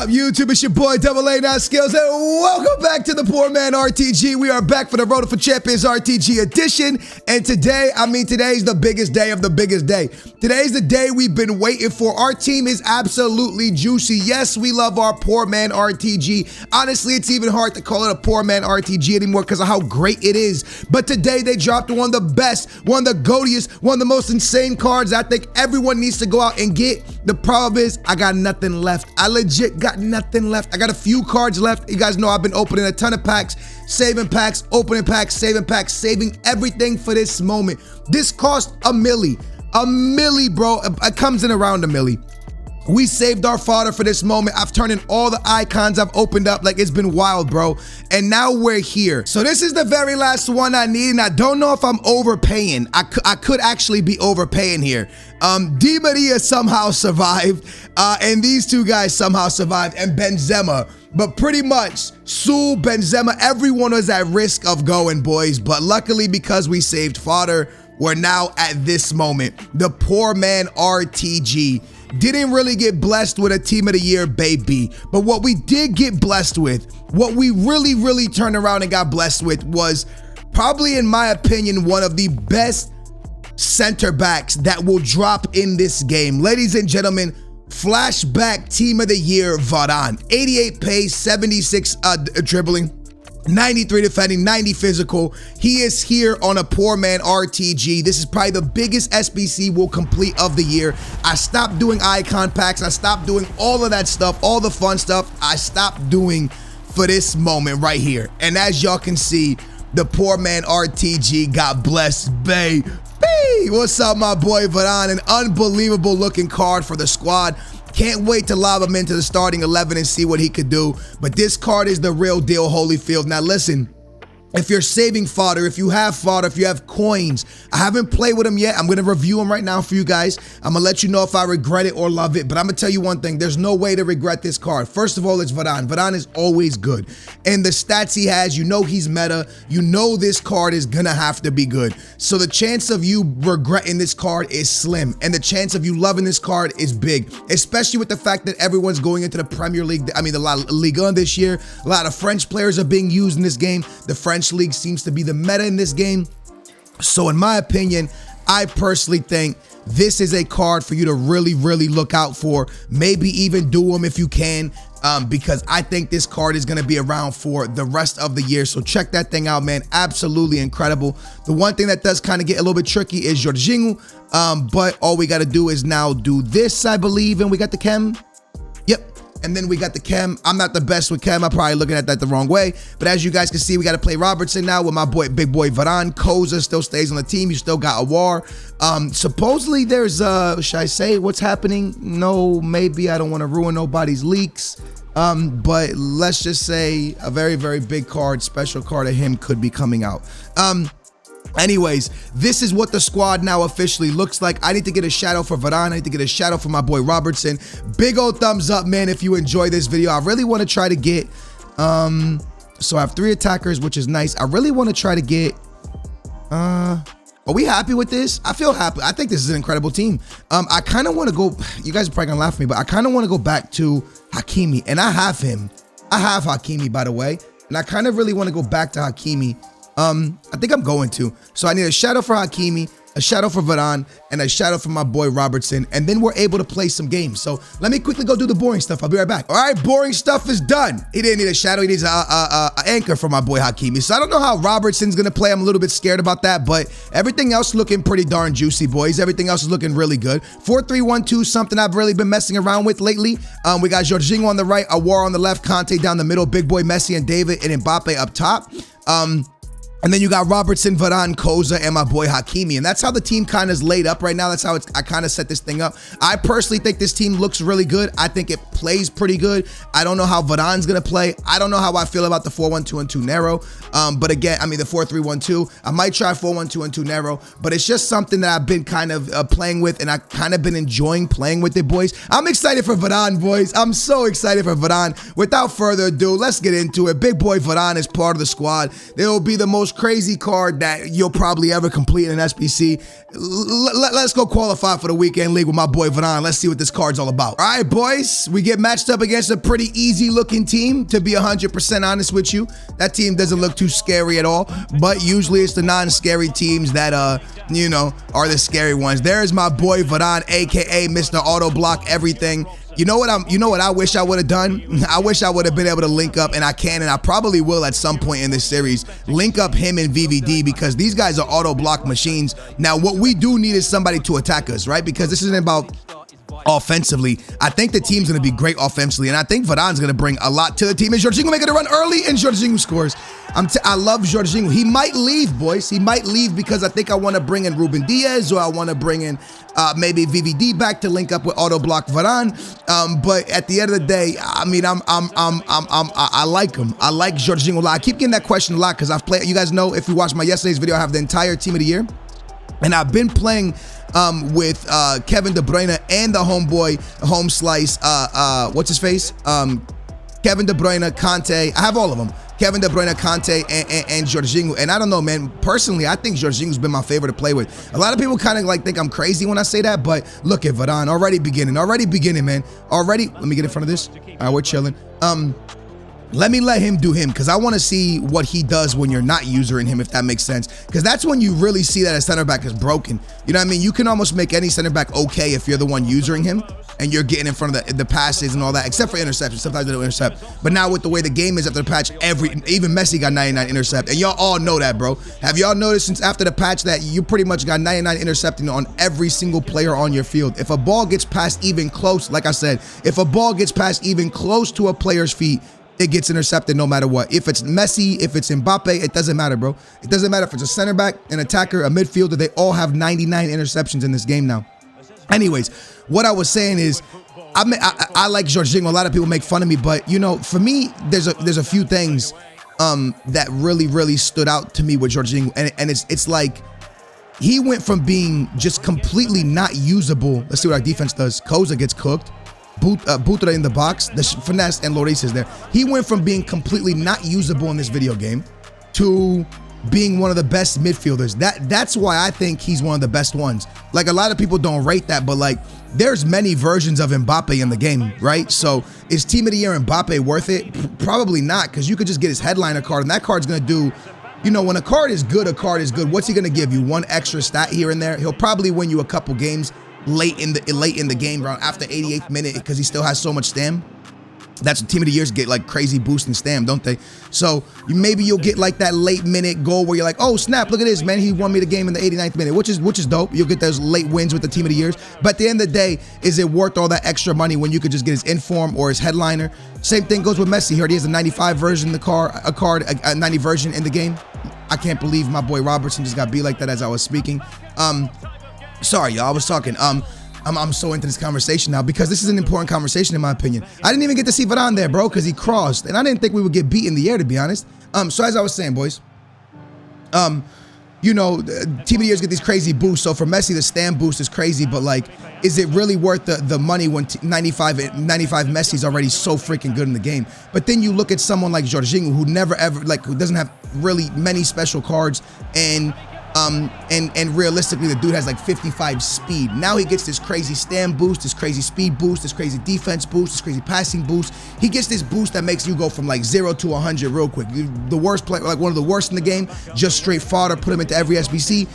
up, YouTube? It's your boy Double A Not Skills, and welcome back to the Poor Man RTG. We are back for the Road for Champions RTG edition, and today's the biggest day of the biggest day. Today's the day we've been waiting for. Our team is absolutely juicy. Yes, we love our Poor Man RTG. Honestly, it's even hard to call it a Poor Man RTG anymore because of how great it is. But today they dropped one of the best, one of the goatiest, one of the most insane cards I think everyone needs to go out and get. The problem is I got nothing left. I legit got nothing left. I got a few cards left. You guys know I've been opening a ton of packs, saving packs, opening packs, saving everything for this moment. This cost a milli, bro. It comes in around a milli. We saved our fodder for this moment. I've turned in all the icons I've opened up. Like, it's been wild, bro. And now we're here. So this is the very last one I need, and I don't know if I'm overpaying. I could actually be overpaying here. Di Maria somehow survived, and these two guys somehow survived, and Benzema. But pretty much, Sul, Benzema, everyone was at risk of going, boys. But luckily, because we saved fodder, we're now at this moment. The Poor Man RTG. Didn't really get blessed with a team of the year, baby. But what we did get blessed with, what we really turned around and got blessed with was probably, in my opinion, one of the best center backs that will drop in this game. Ladies and gentlemen, flashback team of the year, Varane. 88 pace, 76 dribbling, 93 defending, 90 physical. He is here on a Poor Man RTG. This is probably the biggest SBC we'll complete of the year. I stopped doing icon packs. I stopped doing all of that stuff, all the fun stuff. I stopped doing for this moment right here. And as y'all can see, the Poor Man RTG got blessed, baby. What's up, my boy Varane? An unbelievable looking card for the squad. Can't wait to lob him into the starting 11 and see what he could do. But this card is the real deal, Holyfield. Now listen, if you're saving fodder, if you have fodder, if you have coins, I haven't played with them yet. I'm going to review them right now for you guys. I'm going to let you know if I regret it or love it. But I'm going to tell you one thing. There's no way to regret this card. First of all, it's Varane. Varane is always good. And the stats he has, you know he's meta. You know this card is going to have to be good. So the chance of you regretting this card is slim. And the chance of you loving this card is big. Especially with the fact that everyone's going into the Premier League. I mean, the Ligue 1 this year. A lot of French players are being used in this game. The French League seems to be the meta in this game. So in my opinion, I personally think this is a card for you to really look out for. Maybe even do them if you can, because I think this card is going to be around for the rest of the year. So check that thing out, man. Absolutely incredible. The one thing that does kind of get a little bit tricky is Jorginho, but all we got to do is now do this, I believe, and we got the chem. Yep. And then we got the chem. I'm not the best with chem. I'm probably looking at that the wrong way. But as you guys can see, we got to play Robertson now with my boy, big boy Varane. Koza still stays on the team. You still got Awar. Supposedly there's, should I say what's happening? No, maybe. I don't want to ruin nobody's leaks. But let's just say a very big card, special card of him could be coming out. Anyways, this is what the squad now officially looks like. I need to get a shout out for Varane. I need to get a shout out for my boy Robertson. Big old thumbs up, man, if you enjoy this video. I really want to try to get, so I have 3 attackers, which is nice. I really want to try to get, are we happy with this? I feel happy. I think this is an incredible team. I kind of want to go, you guys are probably gonna laugh at me, but I kind of want to go back to Hakimi, and I have him. I have Hakimi, by the way, and I kind of really want to go back to Hakimi. I think I'm going to. So I need a shout out for Hakimi, a shout out for Varane, and a shout out for my boy Robertson, and then we're able to play some games. So let me quickly go do the boring stuff. I'll be right back. All right, boring stuff is done. He didn't need a shadow. He needs a anchor for my boy Hakimi. So I don't know how Robertson's gonna play. I'm a little bit scared about that, but everything else looking pretty darn juicy, boys. Everything else is looking really good. 4-3-1-2, something I've really been messing around with lately. We got Jorginho on the right, Awar on the left, Conte down the middle, big boy Messi and David, and Mbappe up top. And then you got Robertson, Varane, Koza, and my boy Hakimi. And that's how the team kind of is laid up right now. That's how I kind of set this thing up. I personally think this team looks really good. I think it plays pretty good. I don't know how Varane's going to play. I don't know how I feel about the 4-1-2-2 narrow. But again, I mean, the 4-3-1-2. I might try 4-1-2-2 narrow. But it's just something that I've been kind of playing with. And I kind of been enjoying playing with it, boys. I'm excited for Varane, boys. I'm so excited for Varane. Without further ado, let's get into it. Big boy Varane is part of the squad. They will be the most most crazy card that you'll probably ever complete in an SBC. Let's go qualify for the weekend league with my boy Varane. Let's see what this card's all about. All right, boys, we get matched up against a pretty easy looking team, to be 100% honest with you. That team doesn't look too scary at all, but usually it's the non-scary teams that, you know, are the scary ones. There's my boy Varane, aka Mr. Auto Block Everything. You know what I wish I would have done? I wish I would have been able to link up, and I can, and I probably will at some point in this series, link up him and VVD, because these guys are auto block machines. Now, what we do need is somebody to attack us, right? Because this isn't about offensively. I think the team's going to be great offensively, and I think Varane's going to bring a lot to the team. And Jorginho making a run early, and Jorginho scores. I love Jorginho. He might leave, boys. He might leave because I think I want to bring in Ruben Diaz, or I want to bring in maybe VVD back to link up with auto block Varane. But at the end of the day, I mean, I like him. I like Jorginho a lot. I keep getting that question a lot because I've played. You guys know, if you watched my yesterday's video, I have the entire team of the year, and I've been playing with Kevin De Bruyne and the homeboy home slice. What's his face? Kevin De Bruyne, Conte. I have all of them. Kevin De Bruyne, Conte, and Jorginho. And I don't know, man. Personally, I think Jorginho's been my favorite to play with. A lot of people kind of like think I'm crazy when I say that, but look at Varane. Already beginning, man. Already. Let me get in front of this. All right, we're chilling. Let him do him, because I want to see what he does when you're not usering him, if that makes sense. Because that's when you really see that a center back is broken. You know what I mean? You can almost make any center back okay if you're the one using him and you're getting in front of the passes and all that, except for interceptions. Sometimes they don't intercept. But now with the way the game is after the patch, even Messi got 99 intercept. And y'all all know that, bro. Have y'all noticed since after the patch that you pretty much got 99 intercepting on every single player on your field? If a ball gets passed even close, like I said, if a ball gets passed even close to a player's feet, it gets intercepted no matter what. If it's Messi, if it's Mbappe, it doesn't matter, bro. It doesn't matter if it's a center back, an attacker, a midfielder. They all have 99 interceptions in this game now. Anyways, what I was saying is, I like Jorginho. A lot of people make fun of me, but you know, for me, there's a few things that really stood out to me with Jorginho, and it's like he went from being just completely not usable. Let's see what our defense does. Koza gets cooked. Butra in the box, the finesse, and Lloris is there. He went from being completely not usable in this video game to being one of the best midfielders. That's why I think he's one of the best ones. Like, a lot of people don't rate that, but like, there's many versions of Mbappe in the game, right? So is Team of the Year Mbappe worth it? Probably not, because you could just get his headliner card, and that card's gonna do, you know, when a card is good, what's he gonna give you? One extra stat here and there. He'll probably win you a couple games late in the game, around after 88th minute, because he still has so much stam. That's what Team of the Years get, like crazy boost in stam, don't they? So maybe you'll get like that late minute goal where you're like, oh snap, look at this, man, he won me the game in the 89th minute, which is dope. You'll get those late wins with the Team of the Years. But at the end of the day, is it worth all that extra money when you could just get his inform or his headliner? Same thing goes with Messi. He already has a 95 version, a 90 version in the game. I can't believe my boy Robertson just got beat like that as I was speaking. Sorry, y'all, I was talking. I'm so into this conversation now because this is an important conversation in my opinion. I didn't even get to see Varane there, bro, because he crossed, and I didn't think we would get beat in the air, to be honest. So as I was saying, boys, you know, Team of the Years get these crazy boosts. So for Messi, the stamp boost is crazy, but like, is it really worth the money when 95 Messi's already so freaking good in the game? But then you look at someone like Jorginho, who never ever, like, who doesn't have really many special cards, and realistically, the dude has like 55 speed. Now he gets this crazy stam boost, this crazy speed boost, this crazy defense boost, this crazy passing boost. He gets this boost that makes you go from like 0 to 100 real quick. The worst player, like one of the worst in the game, just straight fodder, put him into every SBC,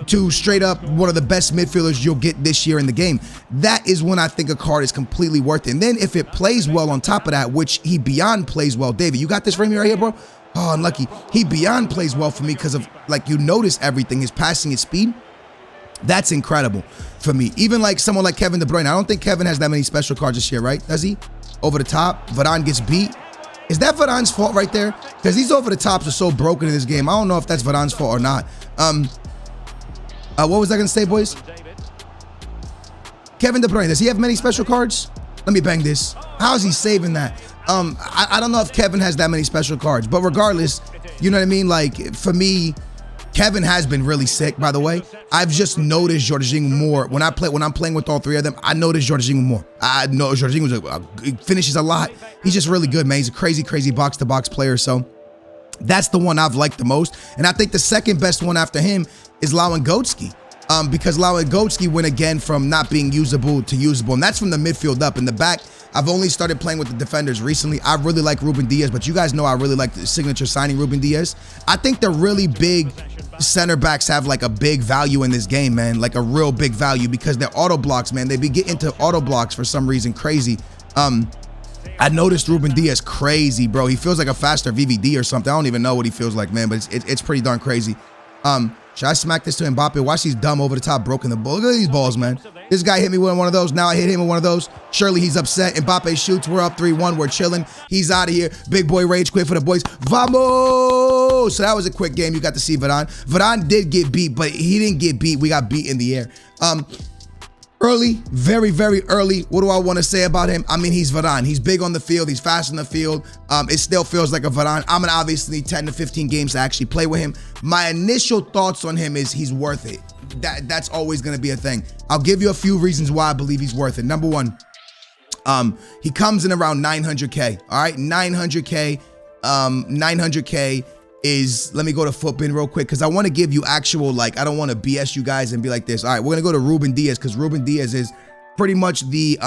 to straight up one of the best midfielders you'll get this year in the game. That is when I think a card is completely worth it. And then if it plays well on top of that, which he beyond plays well. David, you got this for me right here, bro? Oh, unlucky. He beyond plays well for me because of, like, you notice everything, his passing, his speed. That's incredible for me. Even like someone like Kevin De Bruyne. I don't think Kevin has that many special cards this year, right? Does he? Over the top. Varane gets beat. Is that Varane's fault right there? Because these over the tops are so broken in this game. I don't know if that's Varane's fault or not. What was I going to say, boys? Kevin De Bruyne, does he have many special cards? Let me bang this. How is he saving that? I don't know if Kevin has that many special cards, but regardless, you know what I mean? Like, for me, Kevin has been really sick, by the way. I've just noticed Jorginho more. When I'm playing with all three of them, I notice Jorginho more. I know Jorginho finishes a lot. He's just really good, man. He's a crazy box-to-box player. So That's the one I've liked the most. And I think the second best one after him is Lewandowski. Because Lewandowski went again from not being usable to usable. And that's from the midfield up. In the back, I've only started playing with the defenders recently. I really like Ruben Diaz, but you guys know I really like the signature signing Ruben Diaz. I think the really big center backs have like a big value in this game, man. Like a real big value because they're auto blocks, man. They be getting to auto blocks for some reason crazy. I noticed Ruben Diaz crazy, bro. He feels like a faster VVD or something. I don't even know what he feels like, man, but it's pretty darn crazy. Should I smack this to Mbappe? Watch these dumb over the top broken the ball. Look at these balls, man. This guy hit me with one of those. Now I hit him with one of those. Surely he's upset. Mbappe shoots. We're up 3-1. We're chilling. He's out of here. Big boy rage quit for the boys. Vamos! So that was a quick game. You got to see Varane. Varane did get beat, but he didn't get beat. We got beat in the air. Early, very, very early. What do I want to say about him? I mean, he's Varane. He's big on the field. He's fast on the field. It still feels like a Varane. I'm going to obviously need 10 to 15 games to actually play with him. My initial thoughts on him is he's worth it. That's always going to be a thing. I'll give you a few reasons why I believe he's worth it. Number one, he comes in around 900K. All right, 900K. 900K is, let me go to Footbin real quick because I want to give you actual, like, I don't want to BS you guys and be like this. All right, we're going to go to Ruben Diaz because Ruben Diaz is pretty much the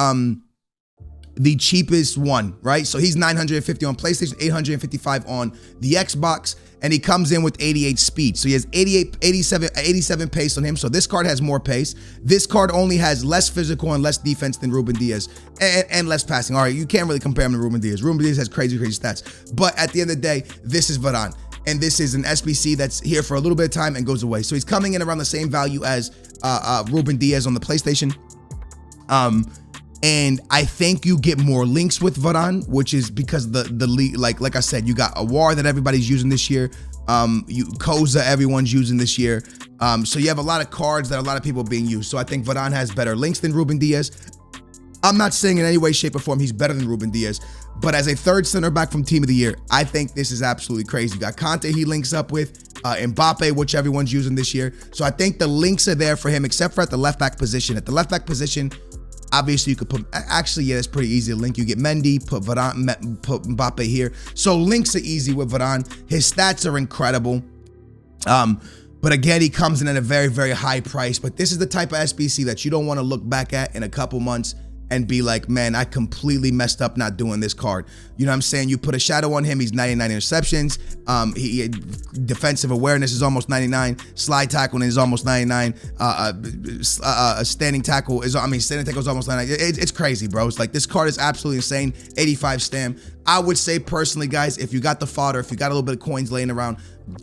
cheapest one, right? So he's 950 on PlayStation, 855 on the Xbox, and he comes in with 88 speed. So he has 87 pace on him. So this card has more pace. This card only has less physical and less defense than Ruben Diaz and less passing. All right, you can't really compare him to Ruben Diaz. Ruben Diaz has crazy stats. But at the end of the day, this is Varane. And this is an SBC that's here for a little bit of time and goes away. So he's coming in around the same value as Ruben Diaz on the PlayStation. And I think you get more links with Varane, which is because the league, like I said, you got Awar that everybody's using this year. Koza everyone's using this year. So you have a lot of cards that a lot of people are being used. So I think Varane has better links than Ruben Diaz. I'm not saying in any way, shape, or form he's better than Ruben Diaz, but as a third center back from Team of the Year, I think this is absolutely crazy. You got Conte he links up with, Mbappe, which everyone's using this year. So I think the links are there for him, except for at the left back position. At the left back position, obviously you could put, actually, yeah, it's pretty easy to link. You get Mendy, put Varane, put Mbappe here. So links are easy with Varane. His stats are incredible. But again, he comes in at a very, very high price. But this is the type of SBC that you don't want to look back at in a couple months and be like, man, I completely messed up not doing this card. You know what I'm saying? You put a shadow on him, he's 99 interceptions. Defensive awareness is almost 99. Slide tackle is almost 99. Standing tackle is, standing tackle is almost 99. It's crazy, bro. It's like, this card is absolutely insane. 85 stam. I would say personally, guys, if you got the fodder, if you got a little bit of coins laying around,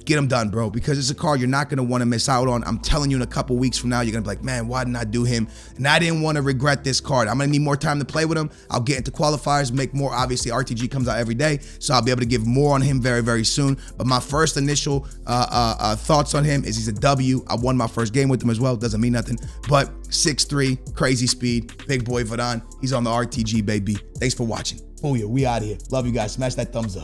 get them done, bro, because it's a card you're not going to want to miss out on. I'm telling you, in a couple weeks from now, you're going to be like, man, why didn't I do him? And I didn't want to regret this card. I'm going to need more time to play with him. I'll get into qualifiers, make more. Obviously, RTG comes out every day, so I'll be able to give more on him very, very soon. But my first initial thoughts on him is he's a W. I won my first game with him as well. Doesn't mean nothing. But 6'3", crazy speed, big boy Varane. He's on the RTG, baby. Thanks for watching. Booyah, we out of here. Love you guys. Smash that thumbs up.